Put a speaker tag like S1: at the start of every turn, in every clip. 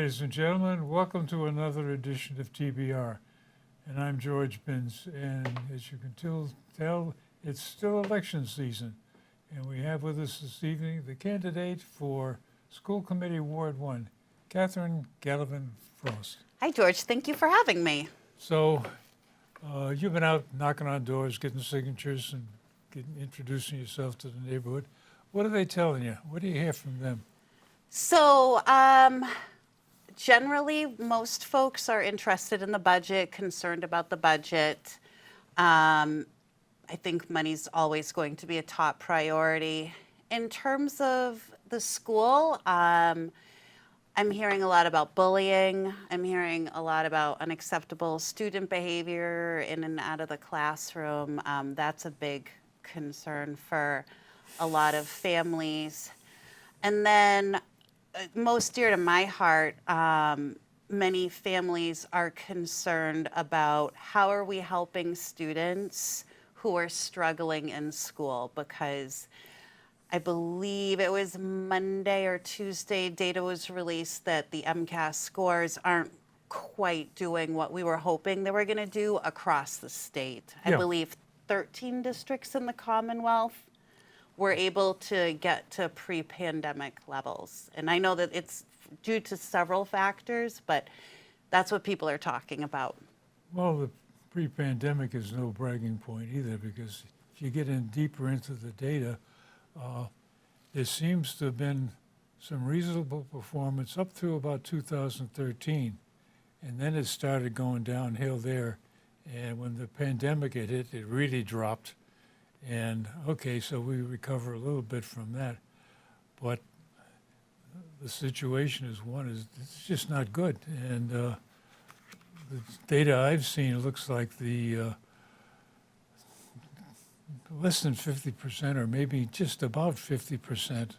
S1: Ladies and gentlemen, welcome to another edition of TBR. And I'm George Binns, and as you can tell, it's still election season. And we have with us this evening the candidate for School Committee Ward 1, Catherine Gallivan-Frost.
S2: Hi, George. Thank you for having me.
S1: So you've been out knocking on doors, getting signatures, and introducing yourself to the neighborhood. What are they telling you? What do you hear from them?
S2: So generally, most folks are interested in the budget, concerned about the budget. I think money's always going to be a top priority. In terms of the school, I'm hearing a lot about bullying. I'm hearing a lot about unacceptable student behavior in and out of the classroom. That's a big concern for a lot of families. And then most dear to my heart, many families are concerned about how are we helping students who are struggling in school, because I believe it was Monday or Tuesday, data was released that the MCAS scores aren't quite doing what we were hoping they were going to do across the state. I believe 13 districts in the Commonwealth were able to get to pre-pandemic levels. And I know that it's due to several factors, but that's what people are talking about.
S1: Well, the pre-pandemic is no bragging point either, because if you get in deeper into the data, there seems to have been some reasonable performance up through about 2013. And then it started going downhill there. And when the pandemic hit, it really dropped. And okay, so we recover a little bit from that, but the situation it's just not good. And the data I've seen looks like the less than 50%, or maybe just about 50%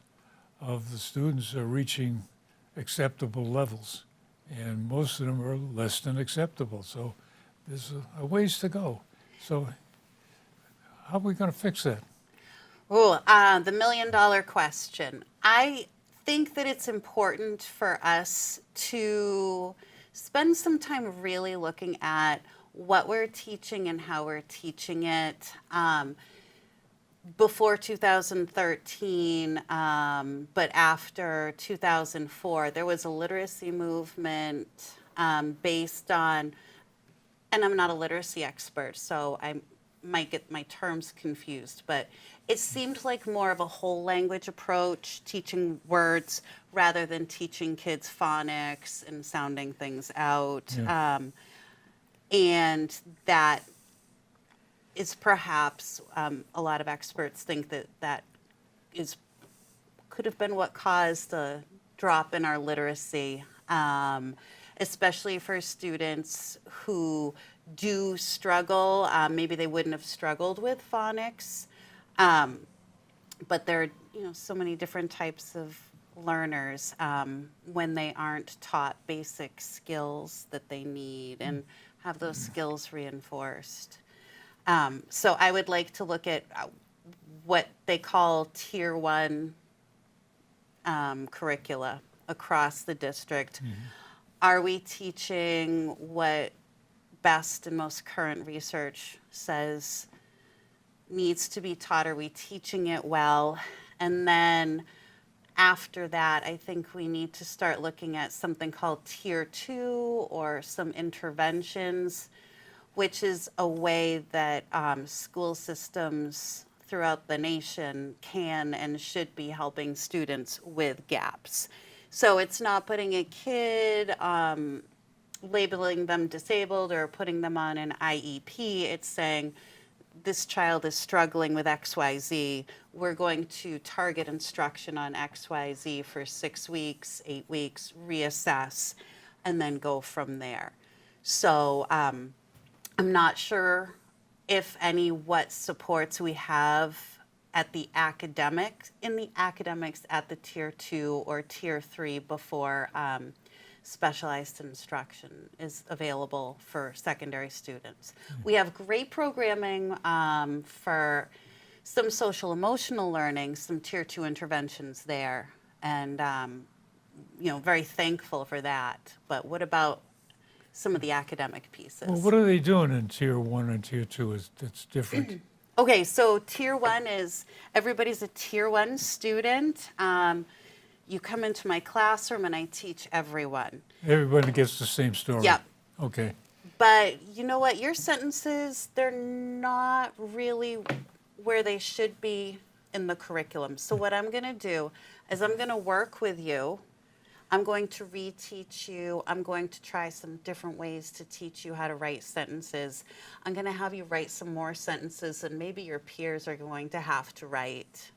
S1: of the students are reaching acceptable levels, and most of them are less than acceptable. So there's a ways to go. So how are we going to fix that?
S2: Oh, the million-dollar question. I think that it's important for us to spend some time really looking at what we're teaching and how we're teaching it. Before 2013, but after 2004, there was a literacy movement based on, and I'm not a literacy expert, so I might get my terms confused, but it seemed like more of a whole language approach, teaching words rather than teaching kids phonics and sounding things out.
S1: Yeah.
S2: And that is perhaps, a lot of experts think that could have been what caused the drop in our literacy, especially for students who do struggle. Maybe they wouldn't have struggled with phonics, but there are so many different types of learners when they aren't taught basic skills that they need and have those skills reinforced. So I would like to look at what they call Tier 1 curricula across the district. Mm-hmm. Are we teaching what best and most current research says needs to be taught? Are we teaching it well? And then after that, I think we need to start looking at something called Tier 2 or some interventions, which is a way that school systems throughout the nation can and should be helping students with gaps. So it's not putting a kid, labeling them disabled or putting them on an IEP. It's saying, this child is struggling with XYZ. We're going to target instruction on XYZ for 6 weeks, 8 weeks, reassess, and then go from there. So I'm not sure if any what supports we have at the academics at the Tier 2 or Tier 3 before specialized instruction is available for secondary students. We have great programming for some social emotional learning, some Tier 2 interventions there, and very thankful for that. But what about some of the academic pieces?
S1: Well, what are they doing in Tier 1 and Tier 2 that's different?
S2: Okay, so Tier 1 is, everybody's a Tier 1 student. You come into my classroom and I teach everyone.
S1: Everybody gets the same story?
S2: Yep.
S1: Okay.
S2: But you know what? Your sentences, they're not really where they should be in the curriculum. So what I'm going to do is I'm going to work with you. I'm going to reteach you. I'm going to try some different ways to teach you how to write sentences. I'm going to have you write some more sentences and maybe your peers are going to have to write.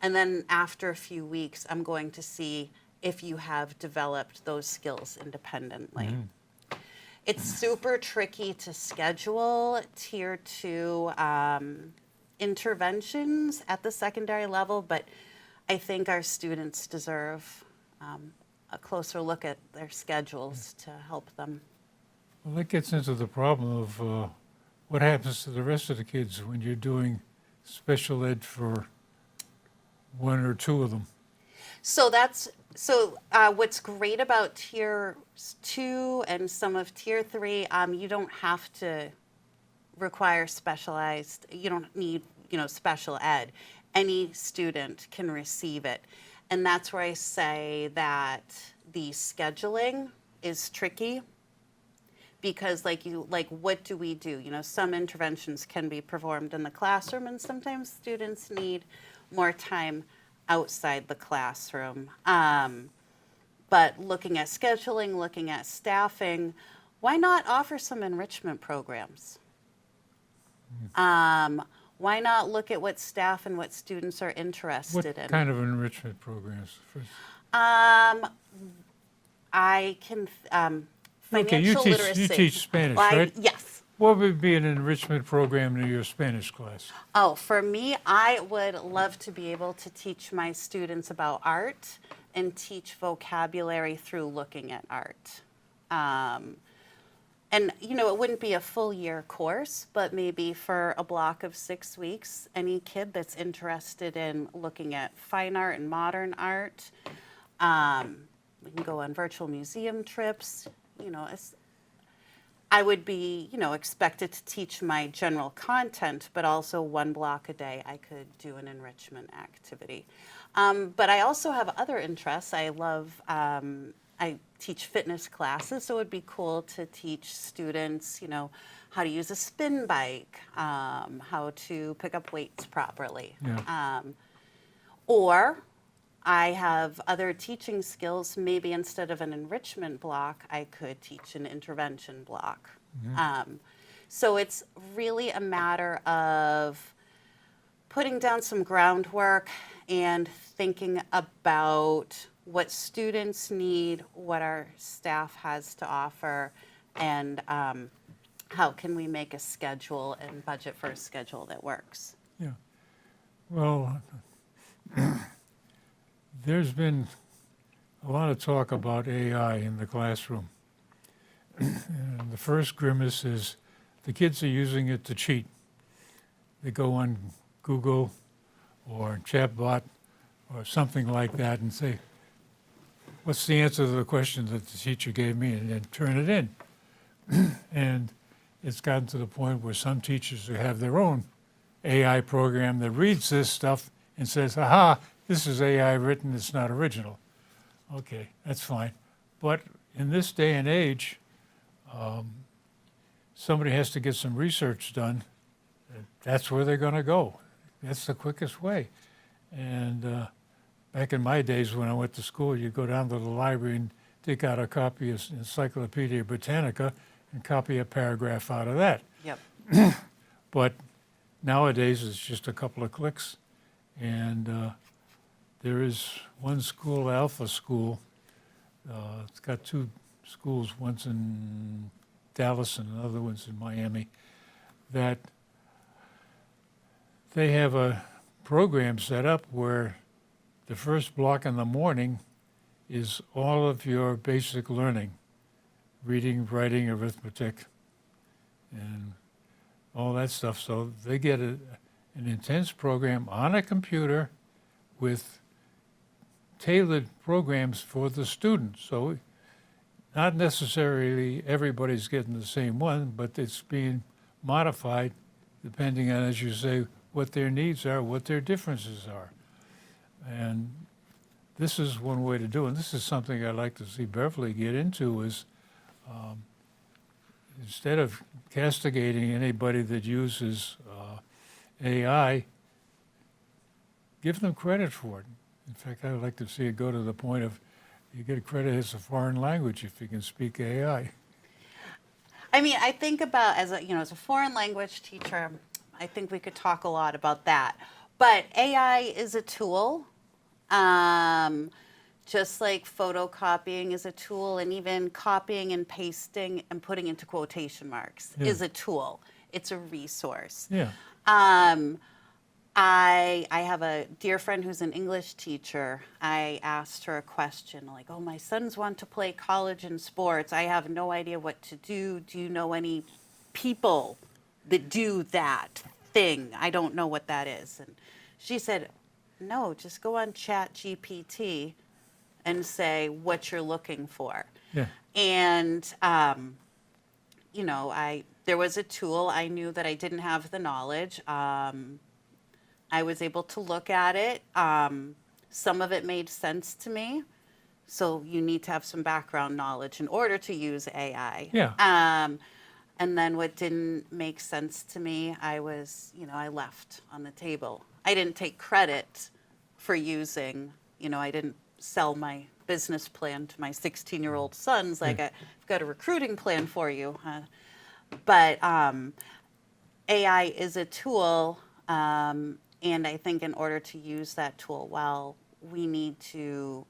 S2: And then after a few weeks, I'm going to see if you have developed those skills independently. It's super tricky to schedule Tier 2 interventions at the secondary level, but I think our students deserve a closer look at their schedules to help them.
S1: Well, that gets into the problem of what happens to the rest of the kids when you're doing special ed for one or two of them.
S2: So what's great about Tier 2 and some of Tier 3, you don't have to require specialized, you don't need, special ed. Any student can receive it. And that's where I say that the scheduling is tricky because what do we do? Some interventions can be performed in the classroom and sometimes students need more time outside the classroom. But looking at scheduling, looking at staffing, why not offer some enrichment programs? Why not look at what staff and what students are interested in?
S1: What kind of enrichment programs?
S2: I can,
S1: Okay, you
S2: financial literacy.
S1: teach Spanish, right?
S2: Yes.
S1: What would be an enrichment program in your Spanish class?
S2: Oh, for me, I would love to be able to teach my students about art and teach vocabulary through looking at art. And, it wouldn't be a full year course, but maybe for a block of 6 weeks, any kid that's interested in looking at fine art and modern art, we can go on virtual museum trips, I would be, expected to teach my general content, but also 1 block a day I could do an enrichment activity. But I also have other interests. I teach fitness classes, so it would be cool to teach students, how to use a spin bike, how to pick up weights properly.
S1: Yeah.
S2: Or I have other teaching skills. Maybe instead of an enrichment block, I could teach an intervention block. So it's really a matter of putting down some groundwork and thinking about what students need, what our staff has to offer, and how can we make a schedule and budget for a schedule that works.
S1: Yeah. Well, there's been a lot of talk about AI in the classroom. And the first grimace is the kids are using it to cheat. They go on Google or chatbot or something like that and say, what's the answer to the question that the teacher gave me, and then turn it in. And it's gotten to the point where some teachers who have their own AI program that reads this stuff and says, aha, this is AI written, it's not original. Okay, that's fine. But in this day and age, somebody has to get some research done. That's where they're going to go. That's the quickest way. And back in my days when I went to school, you'd go down to the library and take out a copy of Encyclopedia Britannica and copy a paragraph out of that.
S2: Yep.
S1: But nowadays, it's just a couple of clicks. And there is one school, Alpha School. It's got 2 schools, one's in Dallas and another one's in Miami, that they have a program set up where the first block in the morning is all of your basic learning, reading, writing, arithmetic, and all that stuff. So they get an intense program on a computer with tailored programs for the students. So not necessarily everybody's getting the same one, but it's being modified depending on, as you say, what their needs are, what their differences are. And this is one way to do it. And this is something I'd like to see Beverly get into is instead of castigating anybody that uses AI, give them credit for it. In fact, I would like to see it go to the point of you get credit as a foreign language if you can speak AI.
S2: I mean, I think about as a foreign language teacher, I think we could talk a lot about that. But AI is a tool, just like photocopying is a tool, and even copying and pasting and putting into quotation marks is a tool. It's a resource.
S1: Yeah.
S2: I have a dear friend who's an English teacher. I asked her a question like, oh, my sons want to play college and sports. I have no idea what to do. Do you know any people that do that thing? I don't know what that is. And she said, no, just go on ChatGPT and say what you're looking for.
S1: Yeah.
S2: And, there was a tool. I knew that I didn't have the knowledge. I was able to look at it. Some of it made sense to me. So you need to have some background knowledge in order to use AI.
S1: Yeah.
S2: And then what didn't make sense to me, I left on the table. I didn't take credit for using, I didn't sell my business plan to my 16-year-old sons like I've got a recruiting plan for you. But AI is a tool, and I think in order to use that tool well, we need to,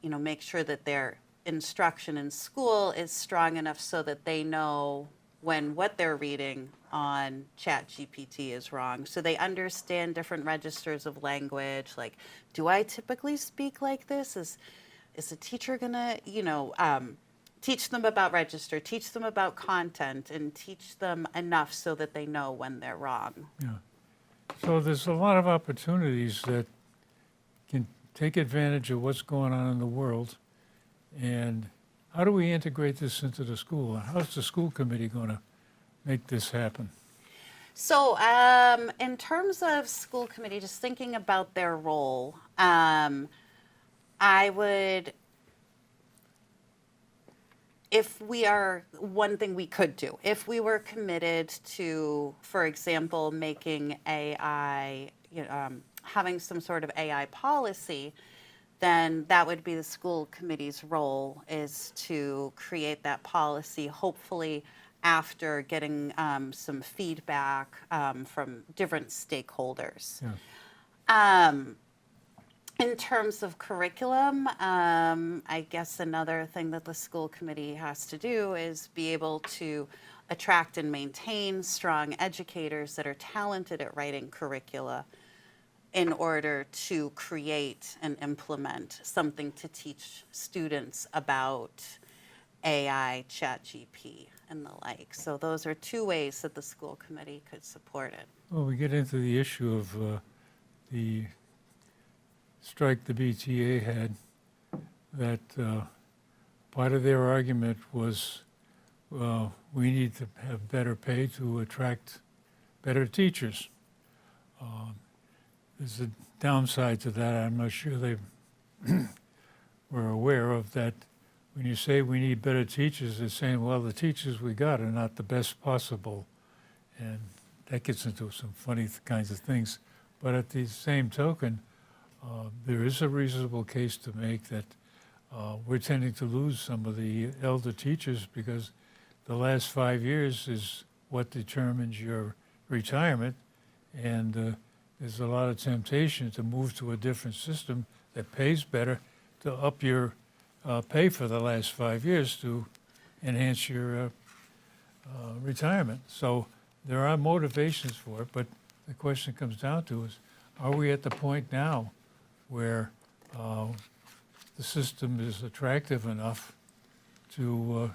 S2: make sure that their instruction in school is strong enough so that they know when what they're reading on ChatGPT is wrong. So they understand different registers of language. Like, do I typically speak like this? Is the teacher gonna, teach them about register, teach them about content, and teach them enough so that they know when they're wrong.
S1: Yeah. So there's a lot of opportunities that can take advantage of what's going on in the world. And how do we integrate this into the school? How's the school committee going to make this happen?
S2: So in terms of school committee, just thinking about their role, one thing we could do, if we were committed to, for example, making AI, having some sort of AI policy, then that would be the school committee's role, is to create that policy, hopefully after getting some feedback from different stakeholders.
S1: Yeah.
S2: In terms of curriculum, I guess another thing that the school committee has to do is be able to attract and maintain strong educators that are talented at writing curricula in order to create and implement something to teach students about AI, ChatGPT, and the like. So those are two ways that the school committee could support it.
S1: Well, we get into the issue of the strike the BTA had, that part of their argument was we need to have better pay to attract better teachers. There's a downside to that. I'm not sure they were aware of that. When you say we need better teachers, they're saying, well, the teachers we got are not the best possible. And that gets into some funny kinds of things. But at the same token, there is a reasonable case to make that we're tending to lose some of the elder teachers because the last 5 years is what determines your retirement. And there's a lot of temptation to move to a different system that pays better to up your pay for the last 5 years to enhance your retirement. So there are motivations for it, but the question comes down to is, are we at the point now where the system is attractive enough to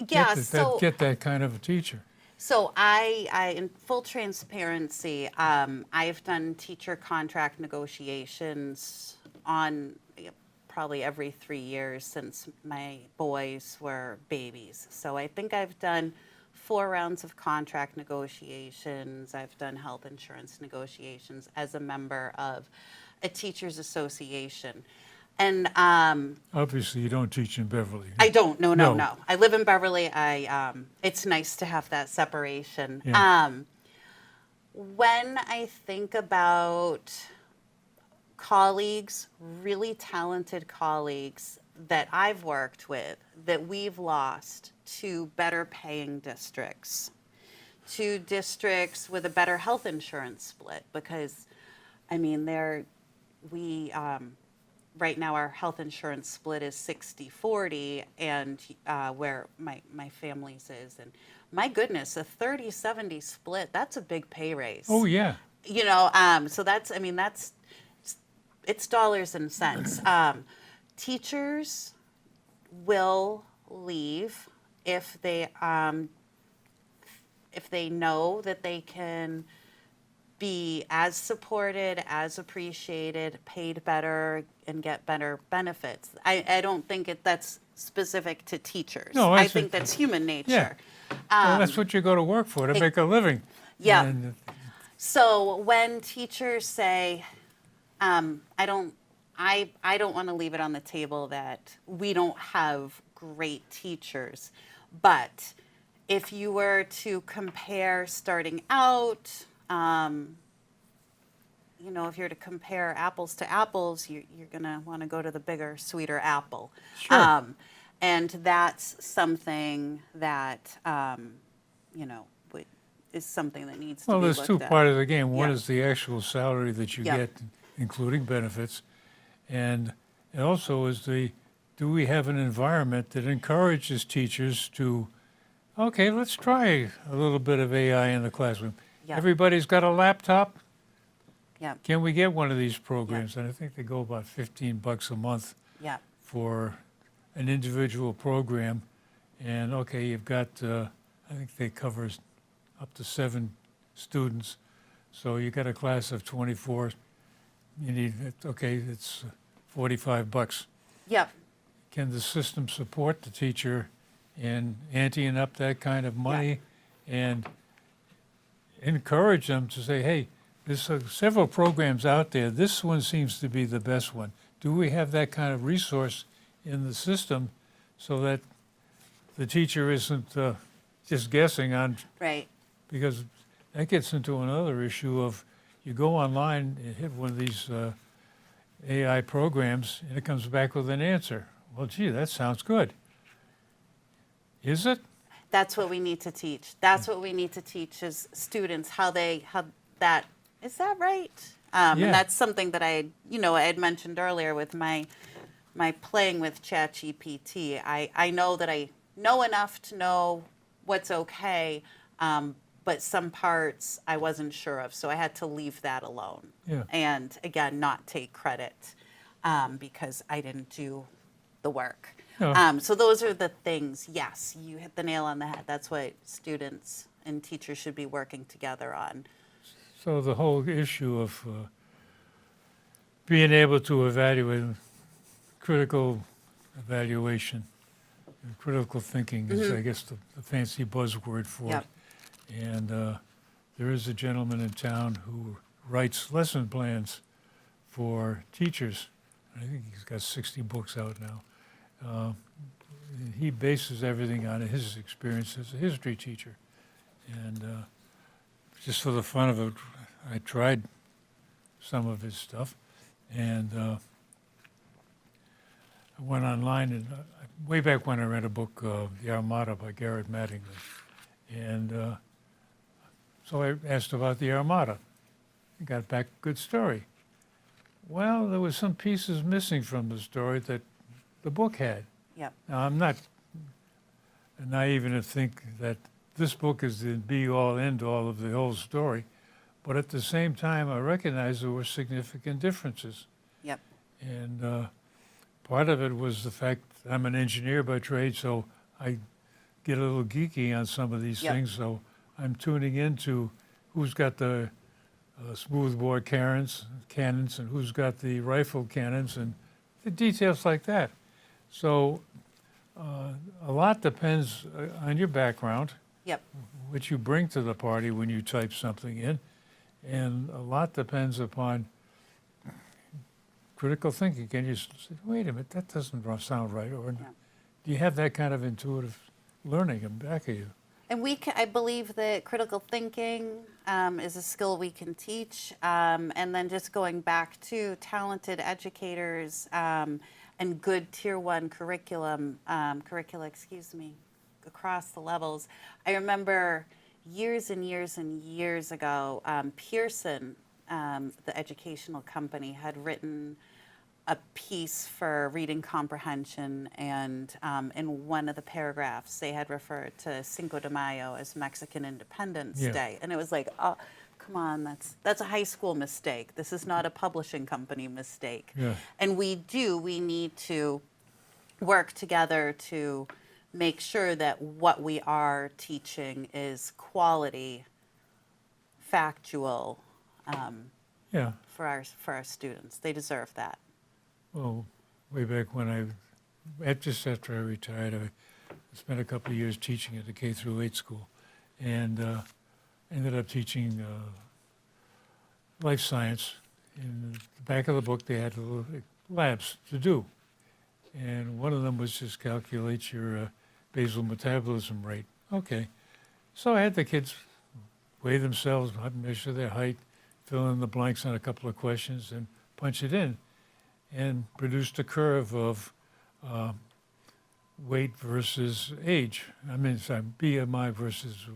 S1: get that kind of a teacher?
S2: So in full transparency, I've done teacher contract negotiations on probably every 3 years since my boys were babies. So I think I've done 4 rounds of contract negotiations. I've done health insurance negotiations as a member of a teachers association. And
S1: Obviously, you don't teach in Beverly.
S2: I don't. No.
S1: No.
S2: I live in Beverly. It's nice to have that separation.
S1: Yeah.
S2: When I think about colleagues, really talented colleagues that I've worked with, that we've lost to better paying districts, to districts with a better health insurance split, because, I mean, right now our health insurance split is 60-40, and where my family's is, and my goodness, a 30-70 split, that's a big pay raise.
S1: Oh, yeah.
S2: You know, so it's dollars and cents. Teachers will leave if they know that they can be as supported, as appreciated, paid better, and get better benefits. I don't think that's specific to teachers.
S1: No,
S2: I think that's human nature.
S1: Yeah. Well, that's what you go to work for, to make a living.
S2: Yeah.
S1: And,
S2: So when teachers say, I don't want to leave it on the table that we don't have great teachers, but if you were to compare starting out, if you're to compare apples to apples, you're going to want to go to the bigger, sweeter apple.
S1: Sure.
S2: And that's something that, is something that needs to
S1: well,
S2: be
S1: there's
S2: looked
S1: two
S2: at.
S1: parts of the game. One
S2: Yeah.
S1: is the actual salary that you
S2: Yeah.
S1: get, including benefits. And it also is do we have an environment that encourages teachers to, okay, let's try a little bit of AI in the classroom.
S2: Yeah.
S1: Everybody's got a laptop.
S2: Yeah,
S1: Can we get one of these programs? And I think they go about $15 a month
S2: yeah,
S1: for an individual program. And okay, you've got, I think they cover up to 7 students. So you got a class of 24. You need, okay, it's $45.
S2: yeah,
S1: Can the system support the teacher in anteing up that kind of money and encourage them to say, hey, there's several programs out there. This one seems to be the best one. Do we have that kind of resource in the system so that the teacher isn't just guessing on,
S2: right.
S1: because that gets into another issue of you go online and hit one of these AI programs and it comes back with an answer. Well, gee, that sounds good. Is it?
S2: That's what we need to teach. That's what we need to teach as students, how that, is that right?
S1: Yeah.
S2: And that's something that I had mentioned earlier with my playing with ChatGPT. I know that I know enough to know what's okay, but some parts I wasn't sure of, so I had to leave that alone.
S1: Yeah.
S2: And again, not take credit because I didn't do the work.
S1: No.
S2: So those are the things. Yes, you hit the nail on the head. That's what students and teachers should be working together on.
S1: So the whole issue of being able to evaluate, critical evaluation, and critical thinking is, I guess, the fancy buzzword for
S2: Yep.
S1: it. And there is a gentleman in town who writes lesson plans for teachers. I think he's got 60 books out now. He bases everything on his experience as a history teacher. And just for the fun of it, I tried some of his stuff. And I went online, and way back when I read a book, The Armada by Garrett Mattingly. And so I asked about the Armada. I got back a good story. Well, there were some pieces missing from the story that the book had.
S2: Yep.
S1: Now, I'm not naive to think that this book is the be-all, end-all of the whole story, but at the same time, I recognize there were significant differences.
S2: Yep.
S1: And part of it was the fact I'm an engineer by trade, so I get a little geeky on some of these
S2: Yep.
S1: things. So I'm tuning into who's got the smoothbore cannons, and who's got the rifle cannons, and the details like that. So a lot depends on your background,
S2: Yep.
S1: what you bring to the party when you type something in, and a lot depends upon critical thinking. Can you say, wait a minute, that doesn't sound right, or
S2: Yeah.
S1: do you have that kind of intuitive learning in back of you?
S2: And I believe that critical thinking is a skill we can teach. And then just going back to talented educators and good tier one curricula, across the levels. I remember years and years and years ago, Pearson, the educational company, had written a piece for reading comprehension, and in one of the paragraphs they had referred to Cinco de Mayo as Mexican Independence
S1: Yeah.
S2: Day, and it was like, oh, come on, that's a high school mistake. This is not a publishing company mistake.
S1: Yeah.
S2: And we need to work together to make sure that what we are teaching is quality, factual,
S1: Yeah.
S2: for our students. They deserve that.
S1: Well, way back when just after I retired, I spent a couple of years teaching at the K through 8 school, and ended up teaching life science. In the back of the book, they had little labs to do, and one of them was just calculate your basal metabolism rate. Okay, so I had the kids weigh themselves, measure their height, fill in the blanks on a couple of questions, and punch it in, and produced a curve of weight versus age. I mean, sorry, BMI versus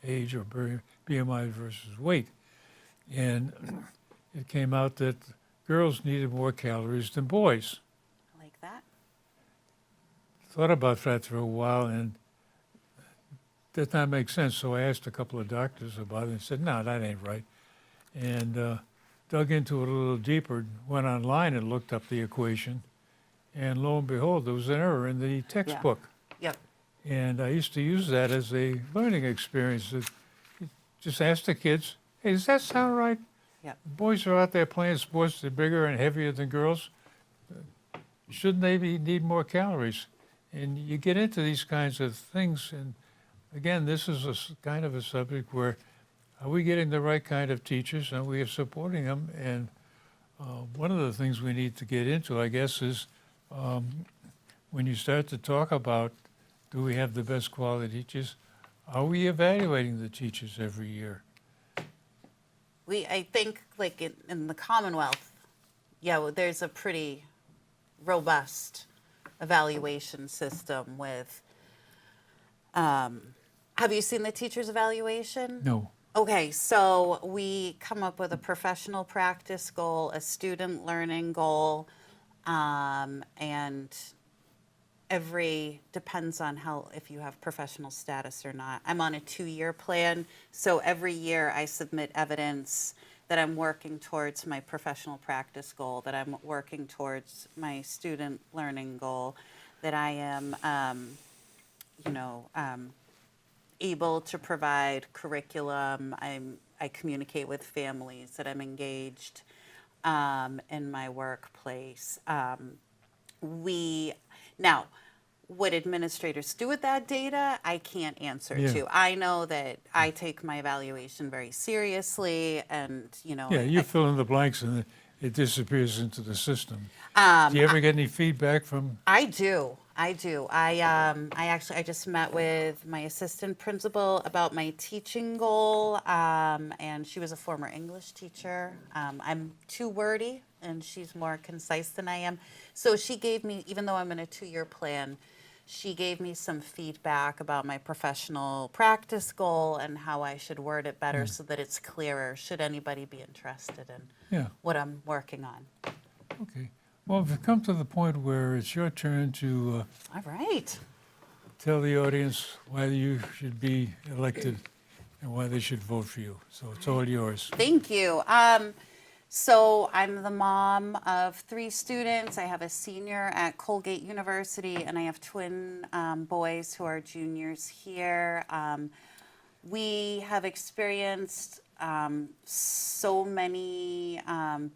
S1: age, or BMI versus weight. And it came out that girls needed more calories than boys.
S2: I like that.
S1: Thought about that for a while, and that did not make sense. So I asked a couple of doctors about it and said, no, that ain't right. And dug into it a little deeper, went online and looked up the equation, and lo and behold, there was an error in the textbook.
S2: Yep.
S1: And I used to use that as a learning experience. Just ask the kids, hey, does that sound right?
S2: Yep.
S1: Boys are out there playing sports, they're bigger and heavier than girls. Shouldn't they need more calories? And you get into these kinds of things, and again, this is kind of a subject where, are we getting the right kind of teachers? Are we supporting them? And one of the things we need to get into, I guess, is when you start to talk about, do we have the best quality teachers? Are we evaluating the teachers every year?
S2: I think, like in the Commonwealth, there's a pretty robust evaluation system with, have you seen the teacher's evaluation?
S1: No.
S2: Okay, so we come up with a professional practice goal, a student learning goal, and depends on if you have professional status or not. I'm on a 2-year plan, so every year I submit evidence that I'm working towards my professional practice goal, that I'm working towards my student learning goal, that I am, able to provide curriculum. I communicate with families, that I'm engaged in my workplace. Now, what administrators do with that data, I can't answer
S1: Yeah.
S2: to. I know that I take my evaluation very seriously, and
S1: Yeah, you fill in the blanks and it disappears into the system.
S2: Um,
S1: Do you ever get any feedback from?
S2: I do. I just met with my assistant principal about my teaching goal, and she was a former English teacher. I'm too wordy, and she's more concise than I am. So she gave me, even though I'm in a 2-year plan, she gave me some feedback about my professional practice goal and how I should word it better so that it's clearer, should anybody be interested in
S1: Yeah,
S2: what I'm working on.
S1: okay. Well, we've come to the point where it's your turn to
S2: All right.
S1: tell the audience why you should be elected and why they should vote for you. So it's all yours.
S2: Thank you. So I'm the mom of 3 students. I have a senior at Colgate University, and I have twin boys who are juniors here. We have experienced so many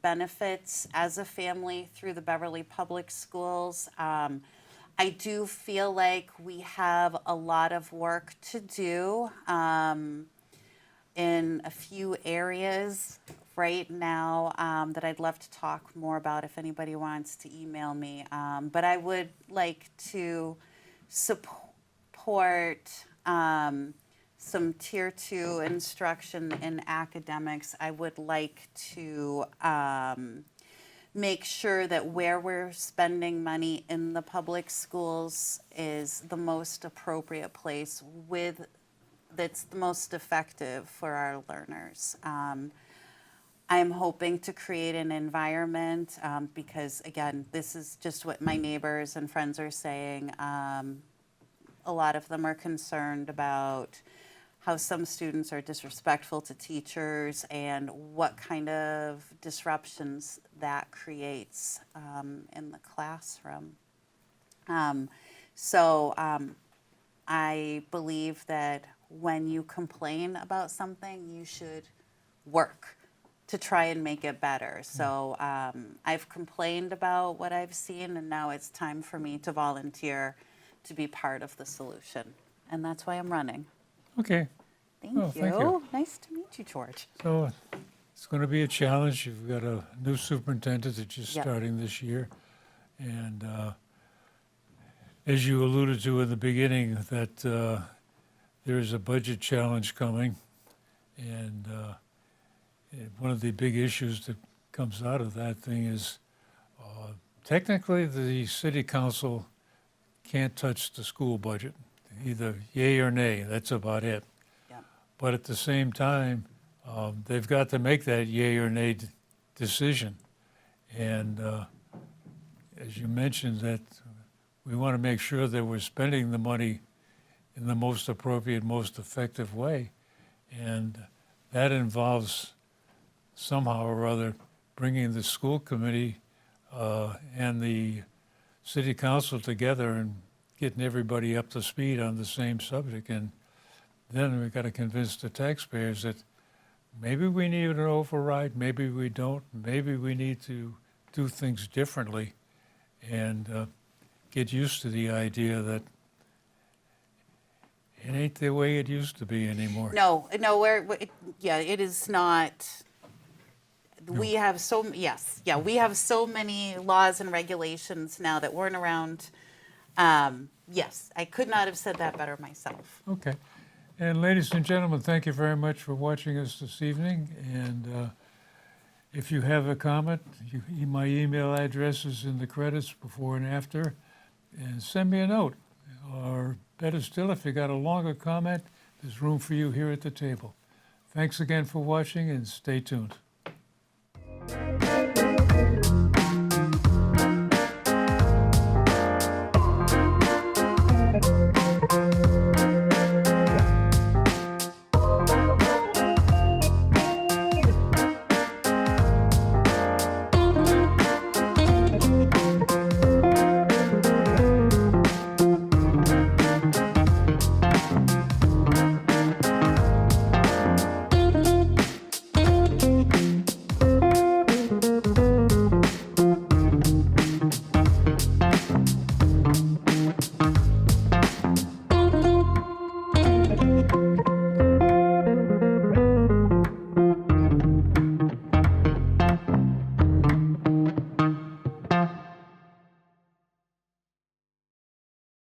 S2: benefits as a family through the Beverly Public Schools. I do feel like we have a lot of work to do in a few areas right now that I'd love to talk more about if anybody wants to email me. But I would like to support some tier 2 instruction in academics. I would like to make sure that where we're spending money in the public schools is the most appropriate place that's the most effective for our learners. I'm hoping to create an environment because, again, this is just what my neighbors and friends are saying. A lot of them are concerned about how some students are disrespectful to teachers and what kind of disruptions that creates in the classroom. So I believe that when you complain about something, you should work to try and make it better. So I've complained about what I've seen, and now it's time for me to volunteer to be part of the solution. And that's why I'm running.
S1: Okay,
S2: Thank
S1: Oh,
S2: you.
S1: thank you.
S2: Nice to meet you, George.
S1: so it's going to be a challenge. You've got a new superintendent that's just
S2: Yep.
S1: starting this year. And as you alluded to in the beginning, that there's a budget challenge coming. And one of the big issues that comes out of that thing is technically the city council can't touch the school budget, either yay or nay. That's about it.
S2: Yep.
S1: But at the same time, they've got to make that yay or nay decision. And as you mentioned, that we want to make sure that we're spending the money in the most appropriate, most effective way. And that involves somehow or other bringing the school committee and the city council together and getting everybody up to speed on the same subject. And then we've got to convince the taxpayers that maybe we need an override, maybe we don't, maybe we need to do things differently, and get used to the idea that it ain't the way it used to be anymore.
S2: No, it is not. We have we have so many laws and regulations now that weren't around. Yes, I could not have said that better myself.
S1: Okay. And ladies and gentlemen, thank you very much for watching us this evening. And if you have a comment, my email address is in the credits before and after. And send me a note. Or better still, if you got a longer comment, there's room for you here at the table. Thanks again for watching, and stay tuned.